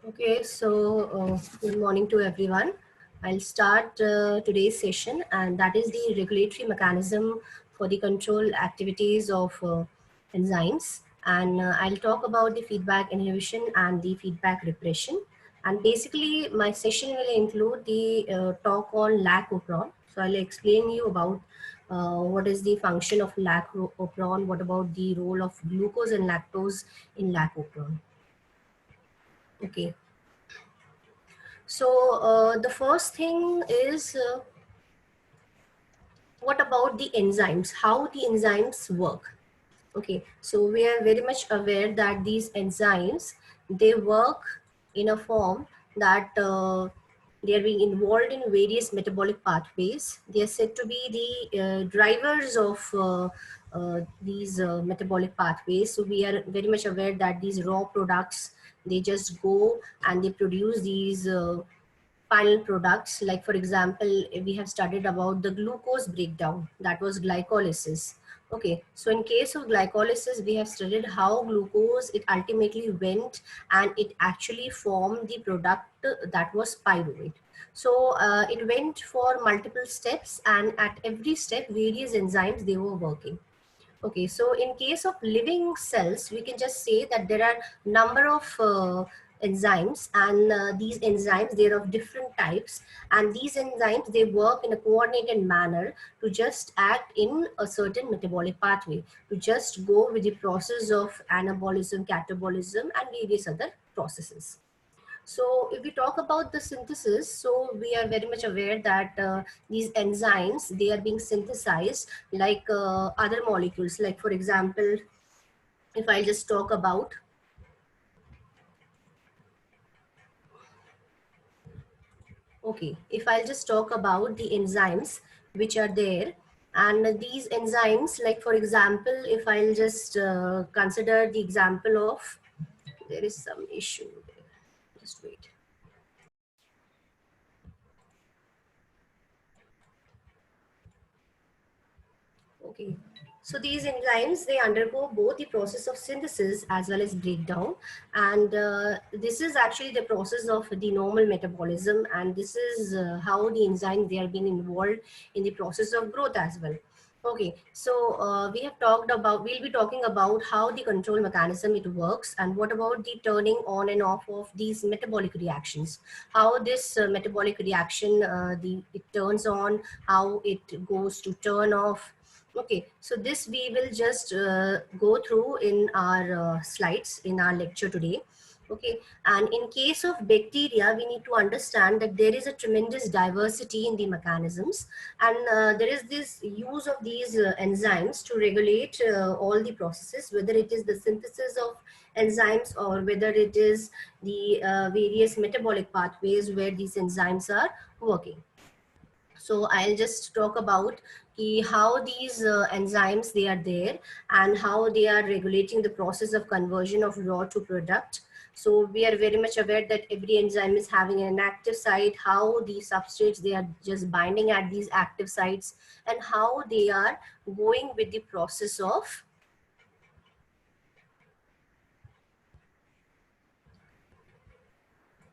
Okay, so good morning to everyone. I'll start today's session, and that is the regulatory mechanism for the control activities of enzymes. And I'll talk about the feedback inhibition and the feedback repression. And basically, my session will include the talk on lac-opron. So I'll explain you about what is the function of lac-opron, what about the role of glucose and lactose in lac-opron. Okay. So the first thing is what about the enzymes, how the enzymes work. Okay, so we are very much aware that these enzymes, they work in a form that they are being involved in various metabolic pathways. They are said to be the drivers of these metabolic pathways. So we are very much aware that these raw products, they just go and they produce these final products. Like for example, we have studied about the glucose breakdown, that was glycolysis. Okay, so in case of glycolysis, we have studied how glucose, it ultimately went and it actually formed the product that was pyruvate. So it went for multiple steps, and at every step various enzymes, they were working. Okay, so in case of living cells, we can just say that there are number of enzymes, and these enzymes, they're of different types, and these enzymes, they work in a coordinated manner to just act in a certain metabolic pathway, to just go with the process of anabolism, catabolism, and various other processes. So if we talk about the synthesis, so we are very much aware that these enzymes, they are being synthesized like other molecules. Like for example, if I just talk about, okay, if I'll just talk about the enzymes which are there, and these enzymes, like for example, if I'll just consider the example of, there is some issue there, just wait. Okay, so these enzymes, they undergo both the process of synthesis as well as breakdown, and this is actually the process of the normal metabolism, and this is how the enzymes, they are being involved in the process of growth as well. Okay, so we have talked about, we'll be talking about how the control mechanism it works, and what about the turning on and off of these metabolic reactions, how this metabolic reaction, it turns on, how it goes to turn off. Okay, so this we will just go through in our slides in our lecture today. Okay, and in case of bacteria, we need to understand that there is a tremendous diversity in the mechanisms, and there is this use of these enzymes to regulate all the processes, whether it is the synthesis of enzymes or whether it is the various metabolic pathways where these enzymes are working. So I'll just talk about how these enzymes, they are there, and how they are regulating the process of conversion of raw to product. So we are very much aware that every enzyme is having an active site, how the substrates, they are just binding at these active sites, and how they are going with the process of,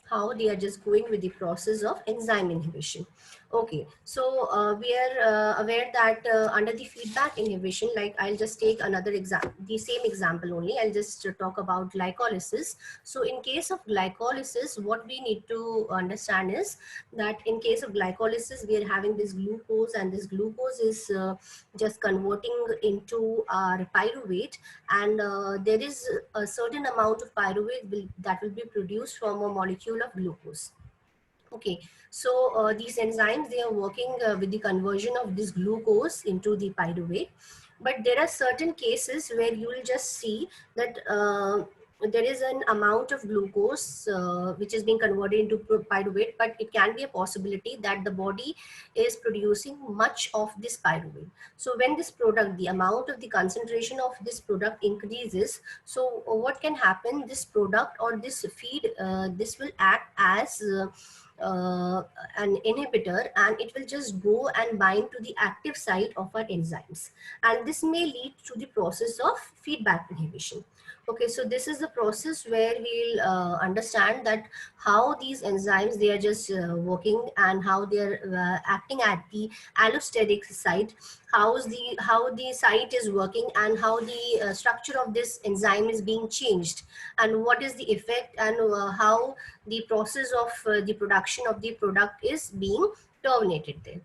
how they are just going with the process of enzyme inhibition. Okay, so we are aware that under the feedback inhibition, like I'll just take another example, the same example only, I'll just talk about glycolysis. So in case of glycolysis, what we need to understand is that in case of glycolysis, we are having this glucose, and this glucose is just converting into our pyruvate, and there is a certain amount of pyruvate that will be produced from a molecule of glucose. Okay, so these enzymes, they are working with the conversion of this glucose into the pyruvate, but there are certain cases where you will just see that there is an amount of glucose which is being converted into pyruvate, but it can be a possibility that the body is producing much of this pyruvate. So when this product, the amount of the concentration of this product increases, so what can happen, this product or this feed, this will act as an inhibitor, and it will just go and bind to the active site of our enzymes, and this may lead to the process of feedback inhibition. Okay, so this is the process where we'll understand that how these enzymes, they are just working, and how they're acting at the allosteric site, how the site is working, and how the structure of this enzyme is being changed, and what is the effect, and how the process of the production of the product is being terminated there.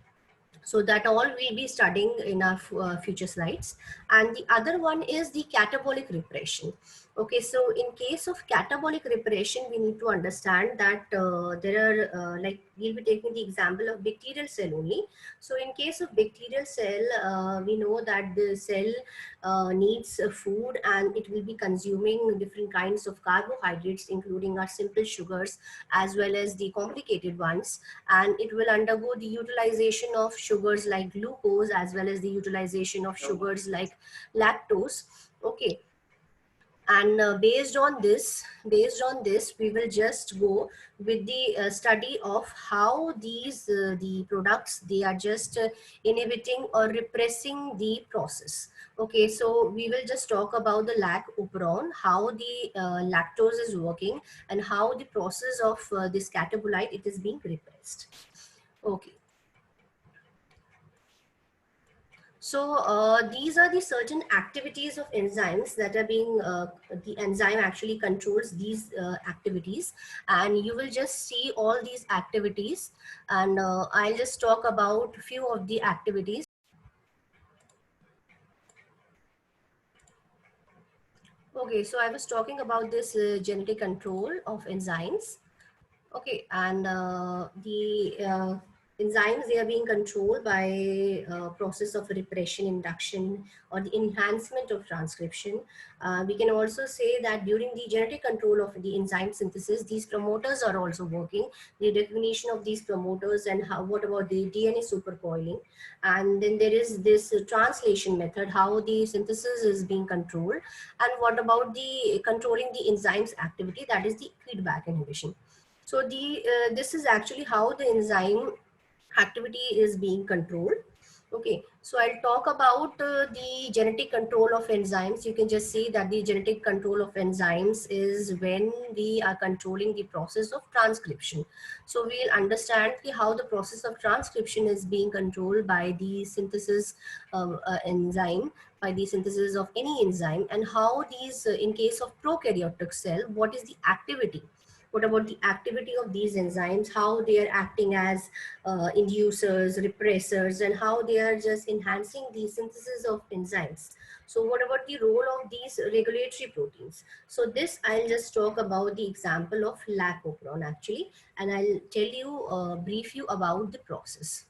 So that all we'll be studying in our future slides. And the other one is the catabolic repression. Okay, so in case of catabolic repression, we need to understand that there are like, we'll be taking the example of bacterial cell only. So in case of bacterial cell, we know that the cell needs food, and it will be consuming different kinds of carbohydrates, including our simple sugars as well as the complicated ones, and it will undergo the utilization of sugars like glucose, as well as the utilization of sugars like lactose. Okay, and based on this we will just go with the study of how these the products, they are just inhibiting or repressing the process. Okay, so we will just talk about the lac operon, how the lactose is working, and how the process of this catabolite, it is being repressed. Okay, so these are the certain activities of enzymes that are being, the enzyme actually controls these activities, and you will just see all these activities, and I'll just talk about a few of the activities. Okay, so I was talking about this genetic control of enzymes. Okay, and the enzymes, they are being controlled by process of repression, induction, or the enhancement of transcription. We can also say that during the genetic control of the enzyme synthesis, these promoters are also working. The recognition of these promoters, and how, what about the DNA supercoiling? And then there is this translation method, how the synthesis is being controlled. And what about the controlling the enzymes activity, that is the feedback inhibition. So the this is actually how the enzyme activity is being controlled. Okay, so I'll talk about the genetic control of enzymes. You can just see that the genetic control of enzymes is when we are controlling the process of transcription. So we'll understand how the process of transcription is being controlled by the synthesis of enzyme, by the synthesis of any enzyme, and how these, in case of prokaryotic cell, what is the activity, what about the activity of these enzymes, how they are acting as inducers, repressors, and how they are just enhancing the synthesis of enzymes. So what about the role of these regulatory proteins? So this, I'll just talk about the example of lac-operon actually, and I'll tell you, brief you about the process.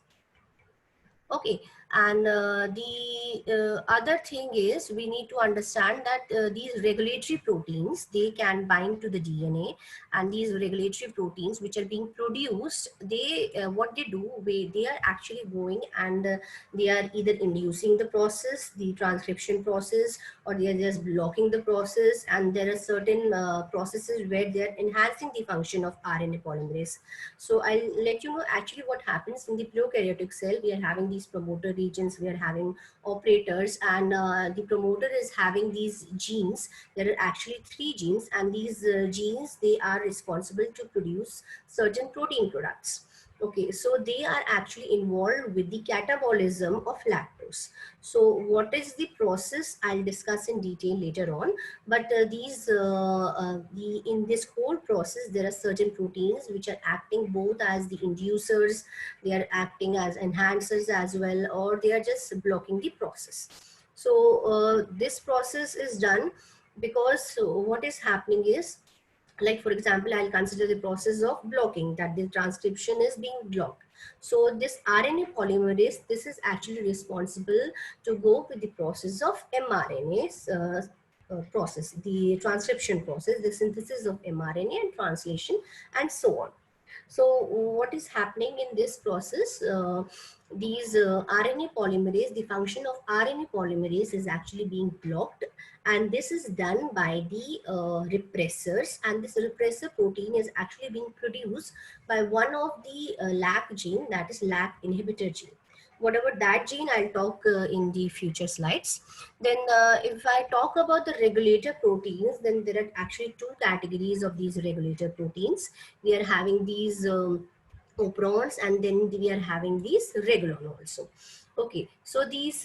Okay, and the other thing is, we need to understand that these regulatory proteins, they can bind to the DNA, and these regulatory proteins which are being produced, they what they do, they are actually going, and they are either inducing the process, the transcription process, or they are just blocking the process, and there are certain processes where they are enhancing the function of RNA polymerase. So I'll let you know actually what happens in the prokaryotic cell. We are having these promoter regions, we are having operators, and the promoter is having these genes. There are actually 3 genes, and these genes, they are responsible to produce certain protein products. Okay, so they are actually involved with the catabolism of lactose. So what is the process, I'll discuss in detail later on. But in this whole process, there are certain proteins which are acting both as the inducers, they are acting as enhancers as well, or they are just blocking the process. So this process is done because what is happening is, like for example, I'll consider the process of blocking, that the transcription is being blocked. So this RNA polymerase, this is actually responsible to go with the process of mRNA's process, the transcription process, the synthesis of mRNA and translation, and so on. So what is happening in this process? These RNA polymerase, the function of RNA polymerase is actually being blocked, and this is done by the repressors, and this repressor protein is actually being produced by one of the LAC gene, that is LAC inhibitor gene. whatever that gene, I'll talk in the future slides. Then if I talk about the regulator proteins, then there are actually two categories of these regulator proteins. We are having these operons, and then we are having these regulon also. Okay, so these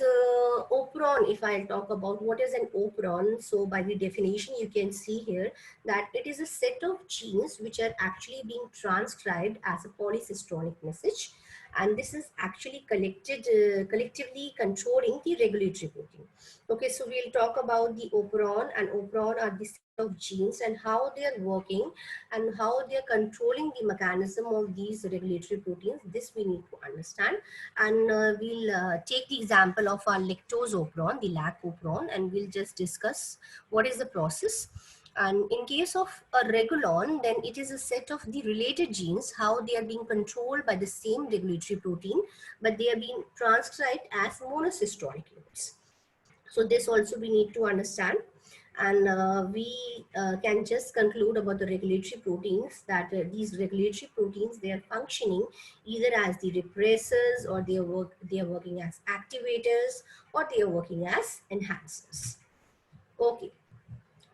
operon, if I talk about what is an operon, so by the definition you can see here that it is a set of genes which are actually being transcribed as a polycystic message, and this is actually collectively controlling the regulatory protein. Okay, so we'll talk about the operon, and operon are the set of genes and how they are working and how they are controlling the mechanism of these regulatory proteins. This we need to understand, and we'll take the example of our lactose operon, the lac operon, and we'll just discuss what is the process. And in case of a regulon, then it is a set of the related genes, how they are being controlled by the same regulatory protein, but they are being transcribed as monocystotic units. So this also we need to understand. And we can just conclude about the regulatory proteins that these regulatory proteins, they are functioning either as the repressors, or they are working as activators, or they are working as enhancers. Okay.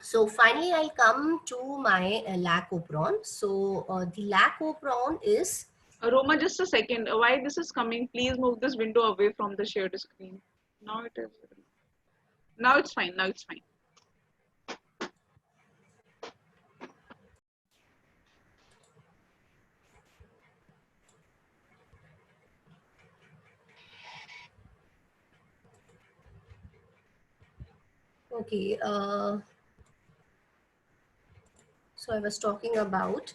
So finally, I'll come to my lac operon. So the lac operon is Roma, just a second. Why this is coming? Please move this window away from the shared screen. Now it is. Now it's fine. Now it's fine. okay. So I was talking about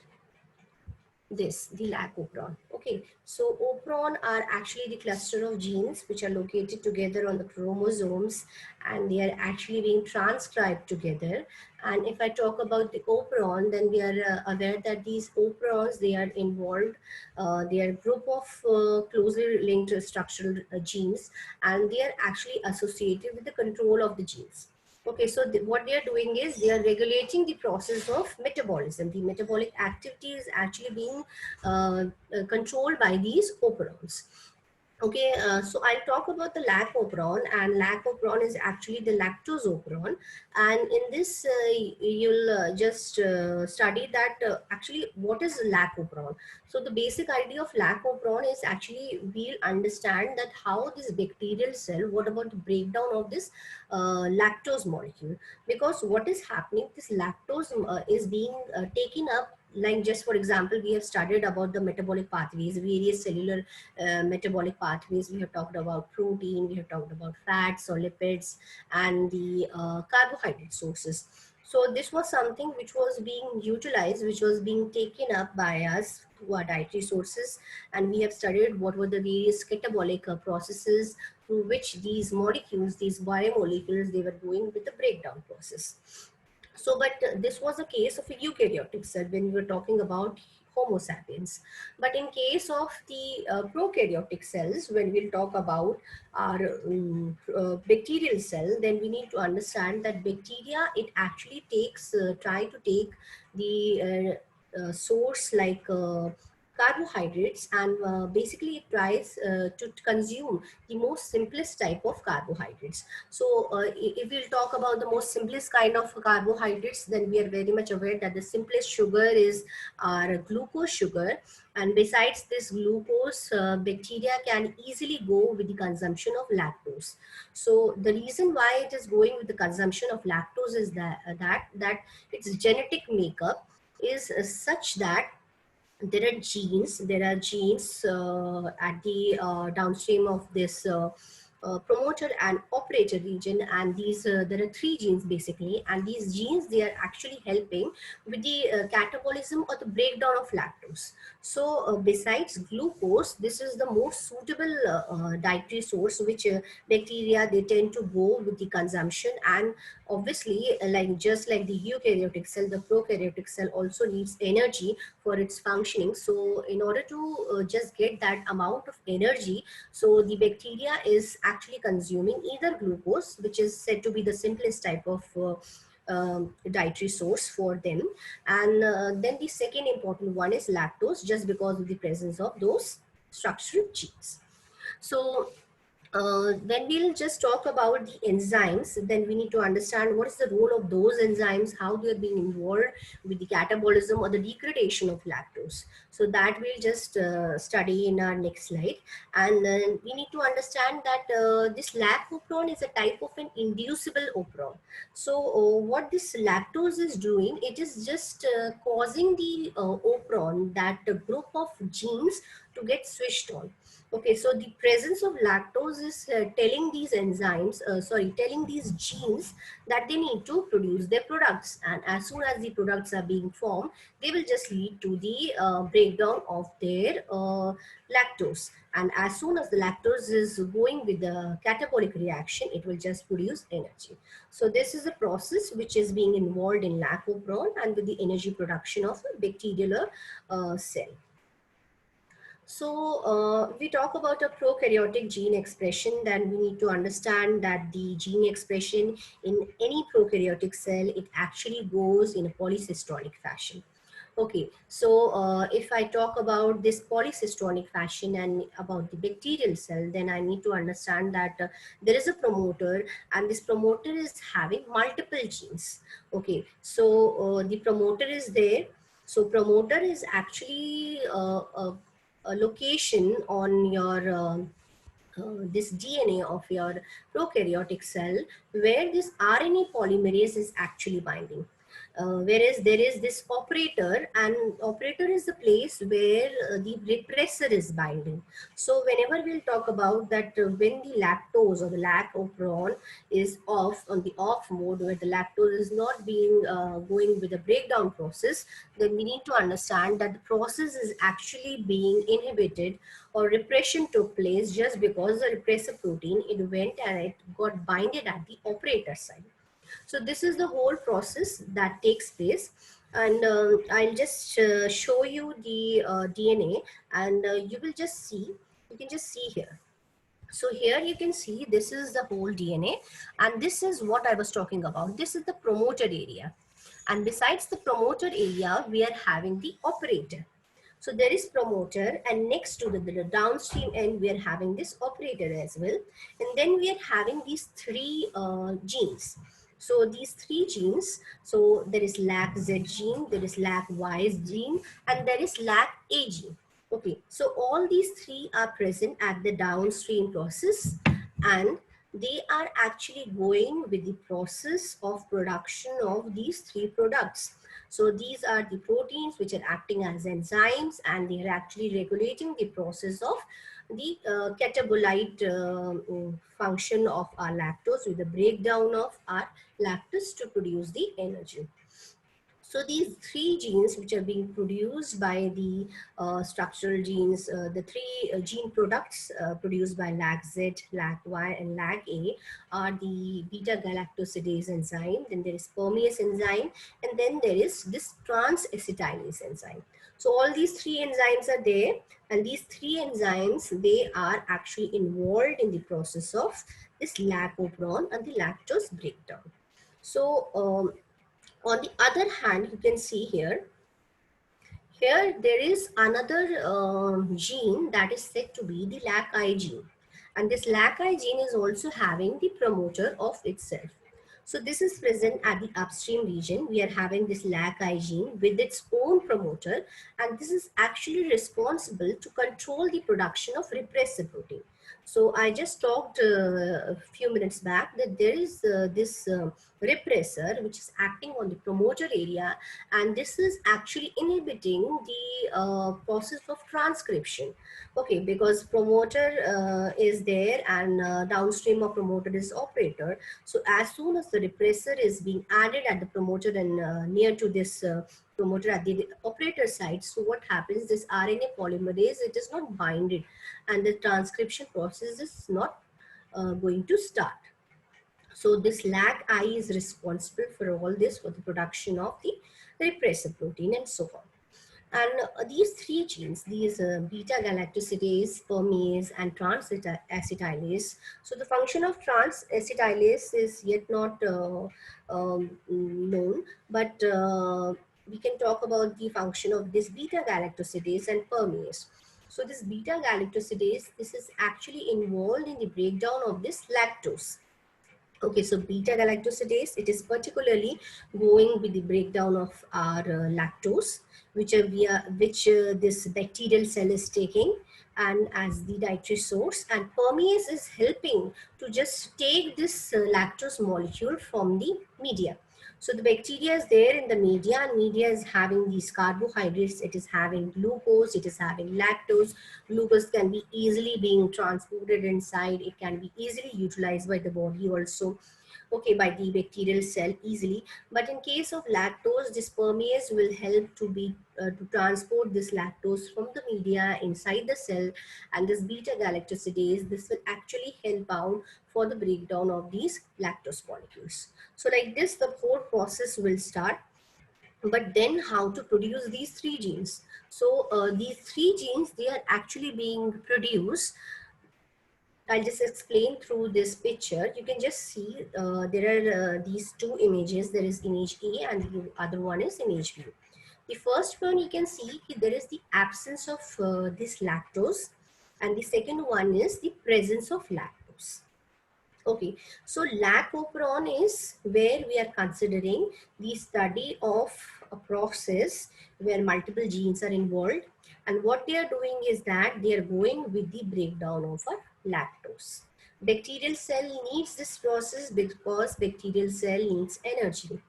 this, the lac operon. Okay, so operon are actually the cluster of genes which are located together on the chromosomes, and they are actually being transcribed together. And if I talk about the operon, then we are aware that these operons, they are involved, they are a group of closely linked structural genes, and they are actually associated with the control of the genes. Okay, so what they are doing is they are regulating the process of metabolism. The metabolic activity is actually being controlled by these operons. Okay, so I'll talk about the lac operon, and lac operon is actually the lactose operon. And in this, you'll just study that actually what is lac operon. So the basic idea of lac operon is actually we'll understand that how this bacterial cell, what about the breakdown of this lactose molecule? Because what is happening, this lactose is being taken up, like just for example, we have studied about the metabolic pathways, various cellular metabolic pathways. We have talked about protein, we have talked about fats or lipids, and the carbohydrate sources. So this was something which was being utilized, which was being taken up by us through our dietary sources, and we have studied what were the various catabolic processes through which these molecules, these biomolecules, they were going with the breakdown process. So, but this was a case of a eukaryotic cell when we were talking about Homo sapiens. But in case of the prokaryotic cells, when we'll talk about our bacterial cell, then we need to understand that bacteria, it actually takes, try to take the source like carbohydrates, and basically it tries to consume the most simplest type of carbohydrates. So if we'll talk about the most simplest kind of carbohydrates, then we are very much aware that the simplest sugar is our glucose sugar. And besides this glucose, bacteria can easily go with the consumption of lactose. So the reason why it is going with the consumption of lactose is that its genetic makeup is such that there are genes at the downstream of this promoter and operator region, and these there are three genes basically, and these genes, they are actually helping with the catabolism or the breakdown of lactose. So besides glucose, this is the most suitable dietary source which bacteria, they tend to go with the consumption. And obviously, like just like the eukaryotic cell, the prokaryotic cell also needs energy for its functioning. So in order to just get that amount of energy, so the bacteria is actually consuming either glucose, which is said to be the simplest type of dietary source for them, and then the second important one is lactose, just because of the presence of those structural genes. So then we'll just talk about the enzymes. Then we need to understand what is the role of those enzymes, how they are being involved with the catabolism or the degradation of lactose. So that we'll just study in our next slide. And then we need to understand that this lac operon is a type of an inducible operon. So what this lactose is doing, it is just causing the operon, that group of genes, to get switched on. Okay, so the presence of lactose is telling these enzymes, telling these genes that they need to produce their products. And as soon as the products are being formed, they will just lead to the breakdown of their lactose. And as soon as the lactose is going with the catabolic reaction, it will just produce energy. So this is a process which is being involved in lac operon and with the energy production of a bacterial cell. So we talk about a prokaryotic gene expression, then we need to understand that the gene expression in any prokaryotic cell, it actually goes in a polycystonic fashion. Okay, so if I talk about this polycystonic fashion and about the bacterial cell, then I need to understand that there is a promoter, and this promoter is having multiple genes. Okay, so the promoter is there. So promoter is actually a location on your this DNA of your prokaryotic cell, where this RNA polymerase is actually binding. Whereas there is this operator, and operator is the place where the repressor is binding. So whenever we'll talk about that, when the lactose or the lac operon is off, on the off mode, where the lactose is not being going with the breakdown process, then we need to understand that the process is actually being inhibited, or repression took place, just because the repressor protein, it went and it got binded at the operator side. So this is the whole process that takes place. And I'll just show you the DNA, and you will just see, you can just see here. So here you can see this is the whole DNA, and this is what I was talking about. This is the promoter area. And besides the promoter area, we are having the operator. So there is promoter, and next to the downstream end, we are having this operator as well. And then we are having these three genes. So these three genes, so there is LAC-Z gene, there is LAC-Y gene, and there is LAC-A gene. Okay, so all these three are present at the downstream process, and they are actually going with the process of production of these three products. So these are the proteins which are acting as enzymes, and they are actually regulating the process of the catabolite function of our lactose, with the breakdown of our lactose to produce the energy. So these three genes which are being produced by the structural genes, the three gene products produced by LAC-Z, LAC-Y, and LAC-A are the beta-galactosidase enzyme, then there is permease enzyme, and then there is this trans-acetylase enzyme. So all these three enzymes are there, and these three enzymes, they are actually involved in the process of this lac operon and the lactose breakdown. So on the other hand, you can see here, there is another gene that is said to be the LAC-I gene. And this LAC-I gene is also having the promoter of itself. So this is present at the upstream region. We are having this LAC-I gene with its own promoter, and this is actually responsible to control the production of repressor protein. So I just talked a few minutes back that there is this repressor which is acting on the promoter area, and this is actually inhibiting the process of transcription. Okay, because promoter is there, and downstream of promoter is operator. So as soon as the repressor is being added at the promoter and near to this promoter at the operator side, so what happens, this RNA polymerase, it is not binded, and the transcription process is not going to start. So this LAC-I is responsible for all this, for the production of the repressor protein and so on. And these three genes, these beta-galactosidase, permease, and trans-acetylase. So the function of trans-acetylase is yet not known, but we can talk about the function of this beta-galactosidase and permease. So this beta galactosidase, this is actually involved in the breakdown of this lactose. Okay, so beta galactosidase, it is particularly going with the breakdown of our lactose, which this bacterial cell is taking and as the dietary source, and permease is helping to just take this lactose molecule from the media. So the bacteria is there in the media, and media is having these carbohydrates, it is having glucose, it is having lactose. Glucose can be easily being transported inside, it can be easily utilized by the body also, okay, by the bacterial cell easily. But in case of lactose, this permease will help to transport this lactose from the media inside the cell, and this beta galactosidase, this will actually help out for the breakdown of these lactose molecules. So like this, the whole process will start. But then how to produce these three genes? So these three genes, they are actually being produced. I'll just explain through this picture. You can just see there are these two images. There is image A and the other one is image B. The first one you can see there is the absence of this lactose, and the second one is the presence of lactose. Okay, so lac operon is where we are considering the study of a process where multiple genes are involved, and what they are doing is that they are going with the breakdown of a lactose. Bacterial cell needs this process because bacterial cell needs energy,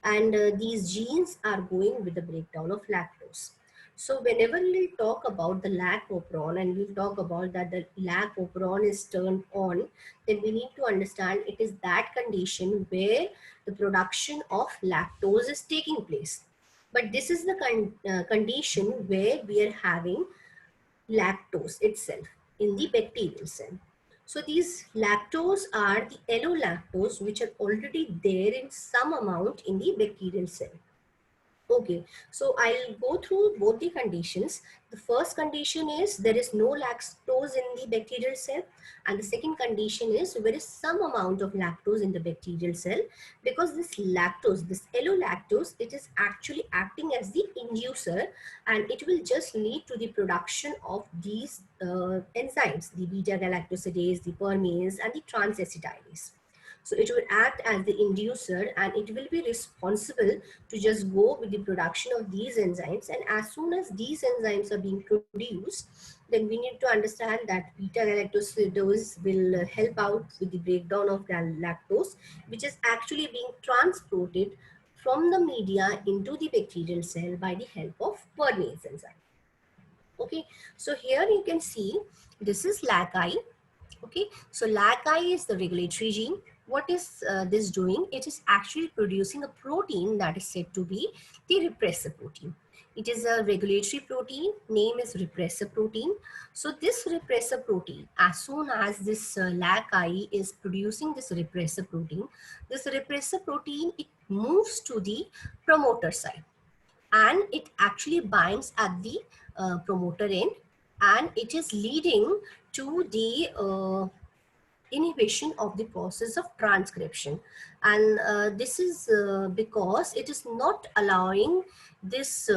and these genes are going with the breakdown of lactose. So whenever we'll talk about the lac operon and we'll talk about that the lac operon is turned on, then we need to understand it is that condition where the production of lactose is taking place. But this is the condition where we are having lactose itself in the bacterial cell. So these lactose are the allolactose which are already there in some amount in the bacterial cell. Okay, so I'll go through both the conditions. The first condition is there is no lactose in the bacterial cell, and the second condition is there is some amount of lactose in the bacterial cell, because this lactose, this allolactose, it is actually acting as the inducer, and it will just lead to the production of these enzymes, the beta galactosidase, the permease, and the transacetylase. So it will act as the inducer, and it will be responsible to just go with the production of these enzymes. And as soon as these enzymes are being produced, then we need to understand that beta galactosidase will help out with the breakdown of lactose, which is actually being transported from the media into the bacterial cell by the help of permease enzyme. Okay, so here you can see this is LAC-I. Okay, so LAC-I is the regulatory gene. What is this doing? It is actually producing a protein that is said to be the repressor protein. It is a regulatory protein, name is repressor protein. So this repressor protein, as soon as this LAC-I is producing this repressor protein, it moves to the promoter side, and it actually binds at the promoter end, and it is leading to the inhibition of the process of transcription. And this is because it is not allowing this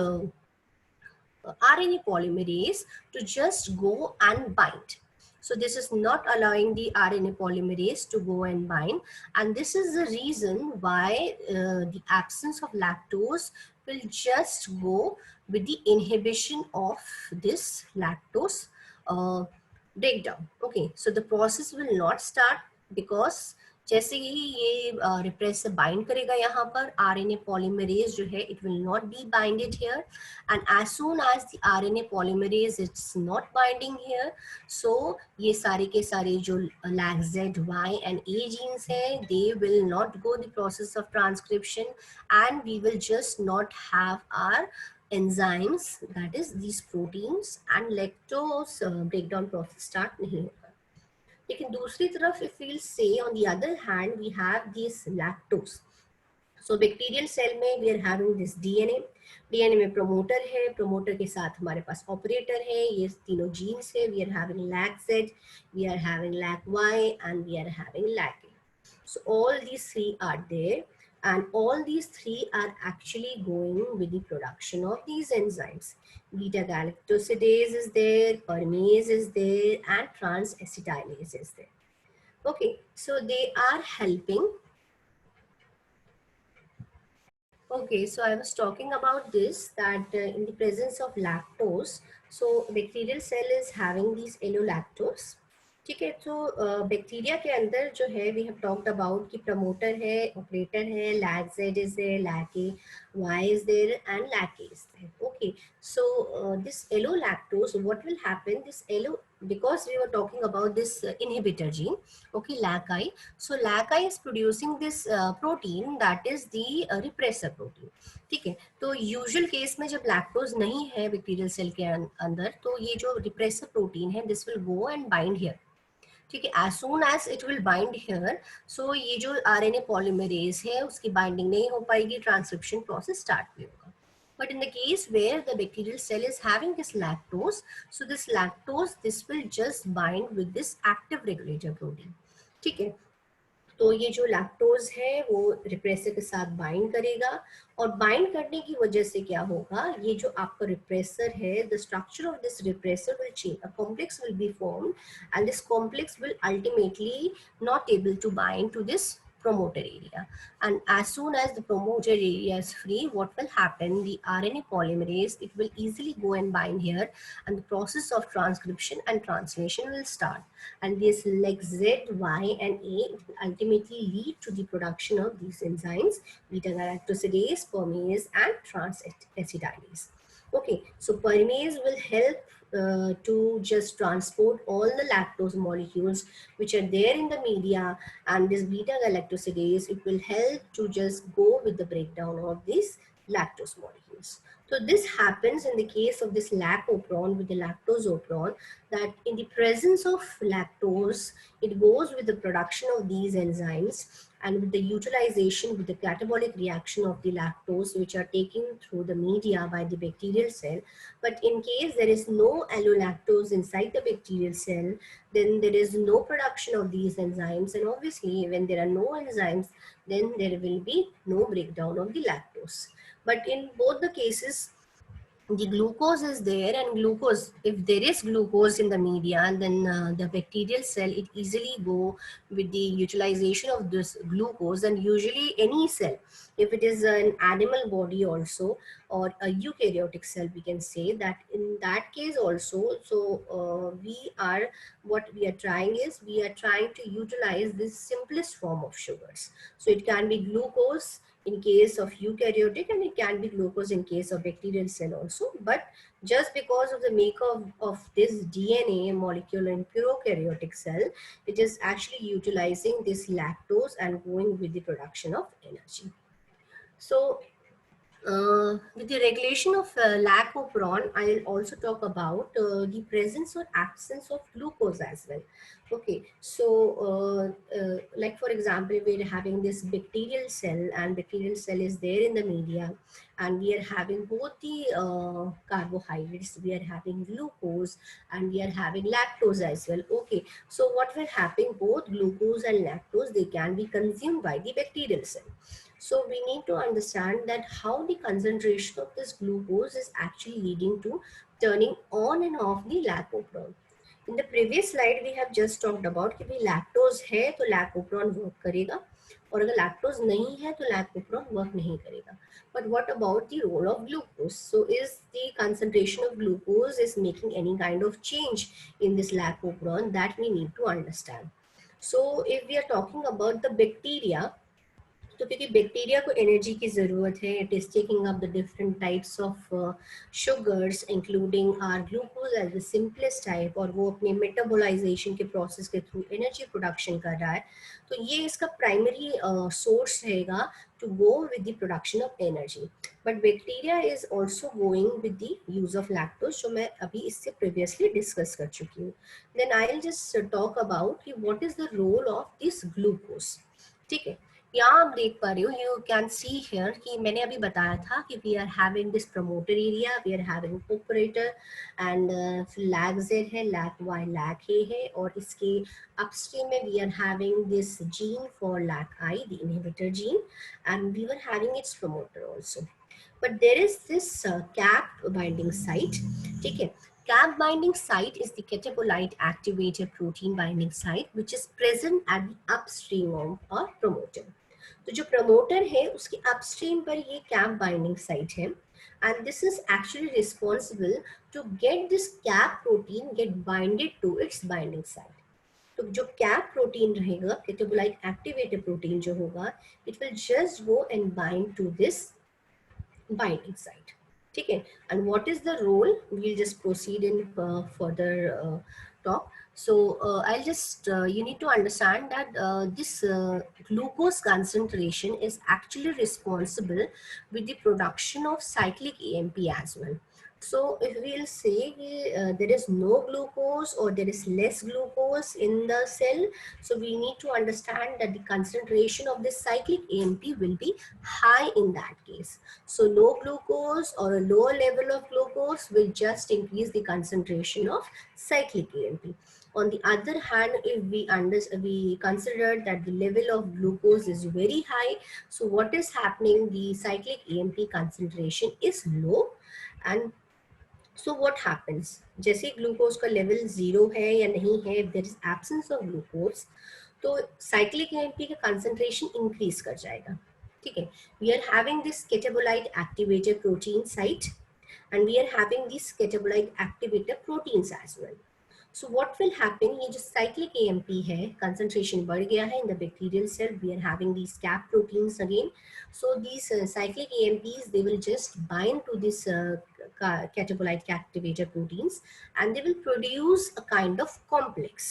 RNA polymerase to just go and bind. So this is not allowing the RNA polymerase to go and bind, and this is the reason why the absence of lactose will just go with the inhibition of this lactose breakdown. Okay, so the process will not start because जैसे ही ये repressor bind करेगा यहाँ पर RNA polymerase जो है it will not be binded here, and as soon as the RNA polymerase it's not binding here, so ये सारे के सारे जो LAC-Z, Y and A genes है, they will not go the process of transcription, and we will just not have our enzymes, that is these proteins, and lactose breakdown process start नहीं होगा. लेकिन दूसरी तरफ if we'll say on the other hand we have this lactose. So bacterial cell में we are having this DNA में promoter है, promoter के साथ हमारे पास operator है, ये तीनों genes है, we are having LAC-Z, we are having LAC-Y, and we are having LAC-A. So all these three are there. and all these three are actually going with the production of these enzymes. Beta galactosidase is there, permease is there, and trans-acetylase is there. Okay, so they are helping. Okay, so I was talking about this, that in the presence of lactose, so bacterial cell is having these allolactose. ठीक है, तो bacteria के अंदर जो है we have talked about कि promoter है, operator है, lac Z is there, lac A Y is there and lac A is there. Okay, so this allolactose, what will happen, this allo, because we were talking about this inhibitor gene, okay, LAC-I. So LAC-I is producing this protein that is the repressor protein. ठीक है, तो usual case में जब lactose नहीं है bacterial cell के अंदर, तो ये जो रिप्रेसर प्रोटीन है this will go and bind here. ठीक है, as soon as it will bind here, so ये जो आरएनए पॉलीमरेज है उसकी बाइंडिंग नहीं हो पाएगी, ट्रांसक्रिप्शन प्रोसेस स्टार्ट नहीं होगा. But in the case where the bacterial cell is having this lactose, so this lactose, this will just bind with this active regulator protein. ठीक है, तो ये जो लैक्टोज है वो रिप्रेसर के साथ बाइंड करेगा, और बाइंड करने की वजह से क्या होगा, ये जो आपका रिप्रेसर है, the structure of this repressor will change, a complex will be formed, and this complex will ultimately not able to bind to this promoter area. And as soon as the promoter area is free, what will happen, the RNA polymerase, it will easily go and bind here, and the process of transcription and translation will start. And this like Z, Y, and A, it will ultimately lead to the production of these enzymes, beta galactosidase, permease, and trans-acetylase. Okay, so permease will help to just transport all the lactose molecules which are there in the media, and this beta galactosidase, it will help to just go with the breakdown of these lactose molecules. So this happens in the case of this lacopron with the lactosopron, that in the presence of lactose, it goes with the production of these enzymes, and with the utilization, with the catabolic reaction of the lactose which are taken through the media by the bacterial cell. But in case there is no allolactose inside the bacterial cell, then there is no production of these enzymes, and obviously when there are no enzymes, then there will be no breakdown of the lactose. But in both the cases, the glucose is there, and glucose, if there is glucose in the media, then the bacterial cell, it easily go with the utilization of this glucose. And usually any cell, if it is an animal body also, or a eukaryotic cell, we can say that in that case also, so what we are trying is, we are trying to utilize this simplest form of sugars. So it can be glucose in case of eukaryotic, and it can be glucose in case of bacterial cell also. But just because of the makeup of this DNA molecule in prokaryotic cell, it is actually utilizing this lactose and going with the production of energy. So with the regulation of lacopron, I'll also talk about the presence or absence of glucose as well. Okay, so like for example, we're having this bacterial cell, and bacterial cell is there in the media, and we are having both the carbohydrates, we are having glucose, and we are having lactose as well. Okay, so what will happen, both glucose and lactose, they can be consumed by the bacterial cell. So we need to understand that how the concentration of this glucose is actually leading to turning on and off the lacopron. In the previous slide, we have just talked about कि भाई lactose है तो lacopron work करेगा, और अगर lactose नहीं है तो lacopron work नहीं करेगा. But what about the role of glucose? So is the concentration of glucose is making any kind of change in this lacopron? That we need to understand. So if we are talking about the bacteria, तो क्योंकि bacteria को energy की ज़रूरत है, it is taking up the different types of sugars including are glucose as the simplest type, और वो अपने मेटाबोलाइजेशन के प्रोसेस के थ्रू एनर्जी प्रोडक्शन कर रहा है. तो ये इसका प्राइमरी सोर्स रहेगा to go with the production of energy. But bacteria is also going with the use of lactose, जो मैं अभी इससे previously discuss कर चुकी हूँ. Then I'll just talk about what is the role of this glucose. ठीक है, यहाँ आप देख पा रहे हो, यू कैन सी हियर कि मैंने अभी बताया था कि we are having this promoter area, we are having operator and lac Z है, लैग वाई लैग ए है, और इसके अपस्ट्रीम में we are having this gene for lac I, the inhibitor gene, and we are having its promoter also. But there is this cap binding site. ठीक है, cap binding site is the catabolite activated protein binding site which is present at the upstream of a promoter. तो जो promoter है उसके upstream पर ये CAP binding site है, and this is actually responsible to get this CAP protein get binded to its binding site. तो जो cap protein रहेगा, केटाबोलाइट एक्टिवेटेड प्रोटीन जो होगा, it will just go and bind to this binding site. ठीक है, and what is the role, we'll just proceed in further talk. So I'll just you need to understand that this glucose concentration is actually responsible with the production of cyclic AMP as well. So if we'll say there is no glucose or there is less glucose in the cell, so we need to understand that the concentration of this cyclic AMP will be high in that case. So low glucose or a lower level of glucose will just increase the concentration of cyclic AMP. On the other hand, if we consider that the level of glucose is very high, so what is happening? The cyclic AMP concentration is low, and so what happens, जैसे glucose का level 0 है या नहीं है, if there is absence of glucose, तो cyclic AMP का concentration increase कर जाएगा. ठीक है, we are having this catabolite activated protein site and we are having this catabolite activated proteins as well. So what will happen, ये जो cyclic AMP है, concentration बढ़ गया है in the bacterial cell, we are having these cap proteins again. So these cyclic AMPs, they will just bind to this catabolite activator proteins and they will produce a kind of complex.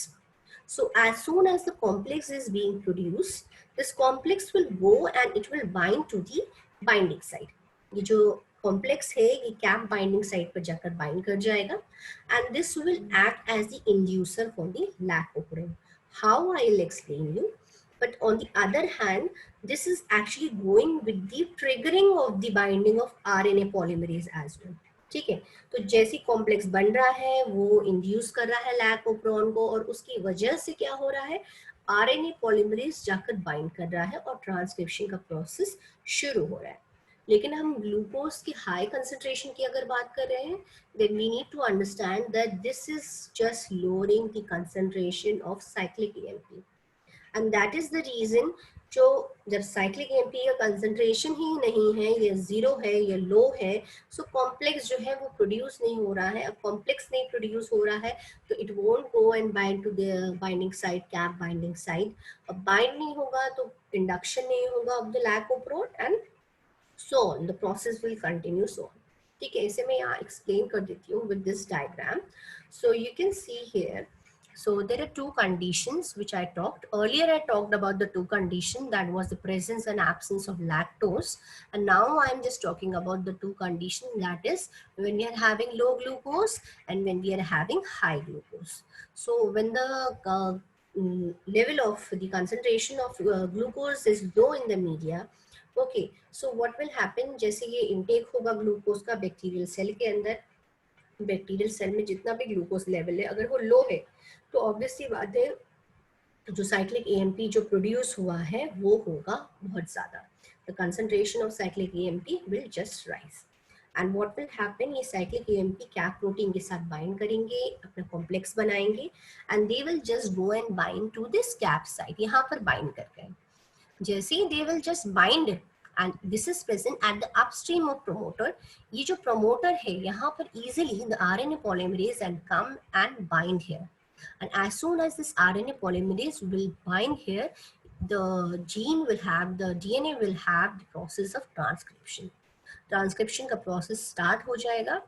So as soon as the complex is being produced, this complex will go and it will bind to the binding site. ये जो complex है ये CAP binding site पर जाकर bind कर जाएगा, and this will act as the inducer for the lac operin. How, I'll explain you. But on the other hand, this is actually going with the triggering of the binding of RNA polymerase as well. ठीक है, तो जैसी complex बन रहा है वो induce कर रहा है लैक ओपरॉन को, और उसकी वजह से क्या हो रहा है, आरएनए पॉलीमरेज जाकर बाइंड कर रहा है और ट्रांसक्रिप्शन का प्रोसेस शुरू हो रहा है. लेकिन हम ग्लूकोज की हाई कंसंट्रेशन की अगर बात कर रहे हैं, then we need to understand that this is just lowering the concentration of cyclic AMP, and that is the reason जो जब साइक्लिक एएमपी का कंसंट्रेशन ही नहीं है, या जीरो है या लो है, सो कॉम्प्लेक्स जो है वो प्रोड्यूस नहीं हो रहा है. अब कॉम्प्लेक्स नहीं प्रोड्यूस हो रहा है तो it won't go and bind to the binding site, cap binding site. अब बाइंड नहीं होगा तो इंडक्शन नहीं होगा ऑफ द लैक ऑफ प्रोट, and so on, the process will continue so on. ठीक है, इसे मैं यहाँ explain कर देती हूँ with this diagram. So you can see here, so there are two conditions which I talked earlier. I talked about the two conditions, that was the presence and absence of lactose, and now I am just talking about the two conditions, that is when we are having low glucose and when we are having high glucose. So when the level of the concentration of glucose is low in the media, okay, so what will happen, जैसे ये intake होगा glucose का bacterial cell के अंदर, bacterial cell में जितना भी glucose level है अगर वो लो है तो ऑब्वियसली बात है जो साइक्लिक एएमपी जो प्रोड्यूस हुआ है वो होगा बहुत ज़्यादा. The concentration of cyclic AMP will just rise, and what will happen, ये साइक्लिक एएमपी कैप प्रोटीन के साथ बाइंड करेंगे, अपना कॉम्प्लेक्स बनाएंगे, and they will just go and bind to this CAP site. यहाँ पर बाइंड कर गए, जैसे ही they will just bind, and this is present at the upstream of promoter. ये जो promoter है यहाँ पर easily the RNA polymerase can come and bind here, and as soon as this RNA polymerase will bind here, the gene will have, the DNA will have the process of transcription. Transcription का process start हो जाएगा.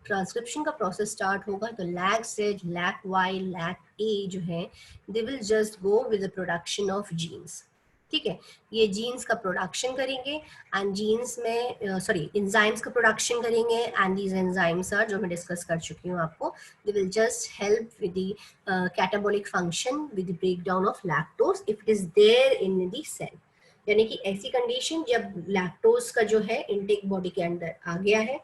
Transcription का process start होगा तो lac Z, lac Y, lac A जो है, they will just go with the production of genes. ठीक है, ये जीन्स का प्रोडक्शन करेंगे, एंड जीन्स में सॉरी एंजाइम्स का प्रोडक्शन करेंगे, एंड दीज एंजाइम्स आर, जो मैं डिस्कस कर चुकी हूँ आपको, they will just help with the catabolic function, with the break down of lactose if it is there in the cell. यानी कि ऐसी कंडीशन जब लैक्टोज का जो है इनटेक बॉडी के अंदर आ गया है,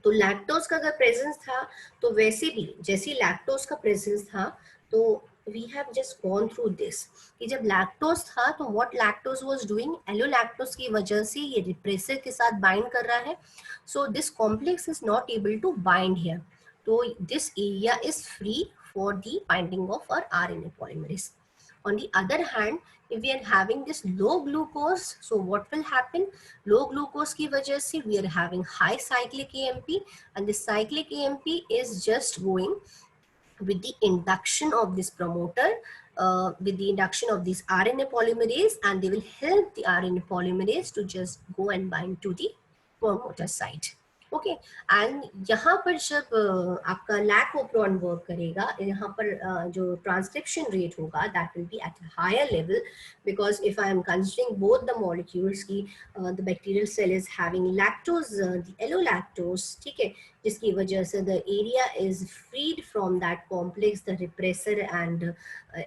तो लैक्टोज का अगर प्रेजेंस था तो वैसे भी जैसे लैक्टोज का प्रेजेंस था, तो we have just gone through this कि जब लैक्टोज था तो what lactose was doing, allolactose की वजह से ये रिप्रेसर के साथ बाइंड कर रहा है, so this complex is not able to bind here, तो this area is free for the binding of our RNA polymerase. On the other hand, if we are having this low glucose, so what will happen? Low glucose की वजह से we are having high cyclic AMP, and the cyclic AMP is just going with the induction of this promoter, with the induction of this RNA polymerase, and they will help the RNA polymerase to just go and bind to the promoter site. Okay and यहाँ पर जब आपका lack ओप्रॉन work करेगा, यहाँ पर जो transcription rate होगा that will be at a higher level, because if I am considering both the molecules की the bacterial cell is having lactose, the allolactose, ठीक है, जिसकी वजह से the area is freed from that complex, the repressor and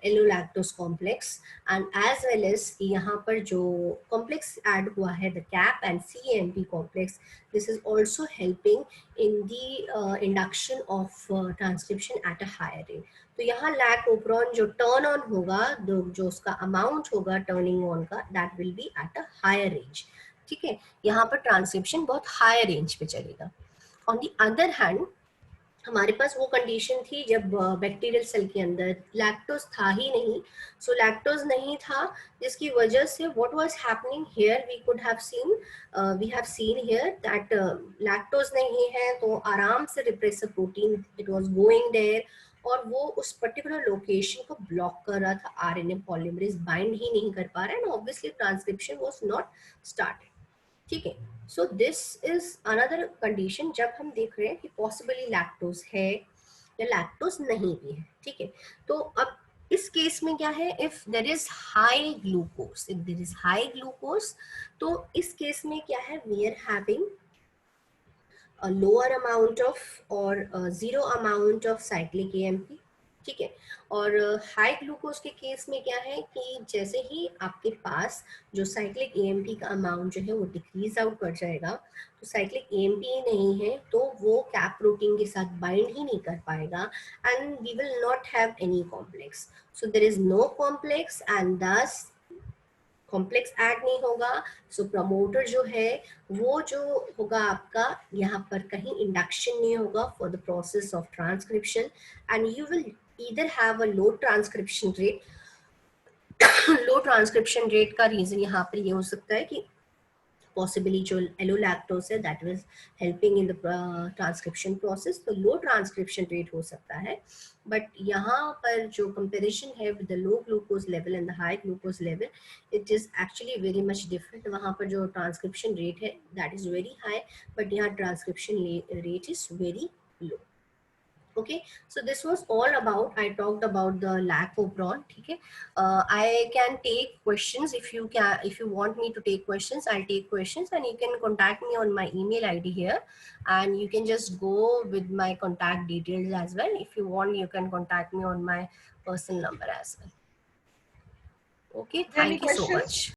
allolactose complex, and as well as यहाँ पर जो complex add हुआ है the cap and CAMP complex, this is also helping in the induction of transcription at a higher rate. तो यहाँ lack ओप्रॉन जो turn on होगा, जो उसका अमाउंट होगा टर्निंग ऑन का, that will be at a higher range, ठीक है, यहाँ पर ट्रांसक्रिप्शन बहुत हायर रेंज पे चलेगा. ऑन द अदर हैंड हमारे पास वो कंडीशन थी जब बैक्टीरियल सेल के अंदर लैक्टोज था ही नहीं, सो लैक्टोज नहीं था, जिसकी वजह से what was happening here, we could have seen, we have seen here that lactose नहीं है तो आराम से repressor protein it was going there, और वो उस पर्टिकुलर लोकेशन को ब्लॉक कर रहा था, RNA पॉलीमरेज बाइंड ही नहीं कर पा रहा है, and obviously transcription was not started, ठीक है. So this is another condition जब हम देख रहे हैं कि पॉसिबली लैक्टोज है या लैक्टोज नहीं भी है, ठीक है. तो अब इस केस में क्या है, if there is high glucose, if there is high glucose, तो इस केस में क्या है, we are having a lower amount of or zero amount of cyclic AMP, ठीक है. और हाई ग्लूकोज के केस में क्या है कि जैसे ही आपके पास जो साइक्लिक AMP का अमाउंट जो है वो डिक्रीज आउट कर जाएगा, तो साइक्लिक AMP ही नहीं है तो वो कैप प्रोटीन के साथ बाइंड ही नहीं कर पाएगा, and we will not have any complex, so there is no complex and this complex add नहीं होगा. सो प्रमोटर जो है वो जो होगा आपका यहाँ पर कहीं इंडक्शन नहीं होगा for the process of transcription, and you will either have a low transcription rate. Low transcription rate का रीजन यहाँ पर ये हो सकता है कि possibly जो एलोलैक्टोज है that was helping in the transcription process, तो लो ट्रांसक्रिप्शन रेट हो सकता है. बट यहाँ पर जो कंपेरिजन है with the low glucose level and the high glucose level, it is actually very much different. वहाँ पर जो ट्रांसक्रिप्शन रेट है that is very high, but यहाँ transcription rate is very low. Okay, so this was all about, I talked about the lack of brawn, okay. I can take questions if you can, if you want me to take questions, I'll take questions, and you can contact me on my email ID here, and you can just go with my contact details as well. If you want, you can contact me on my personal number as well. Okay, Any thank you so questions? much.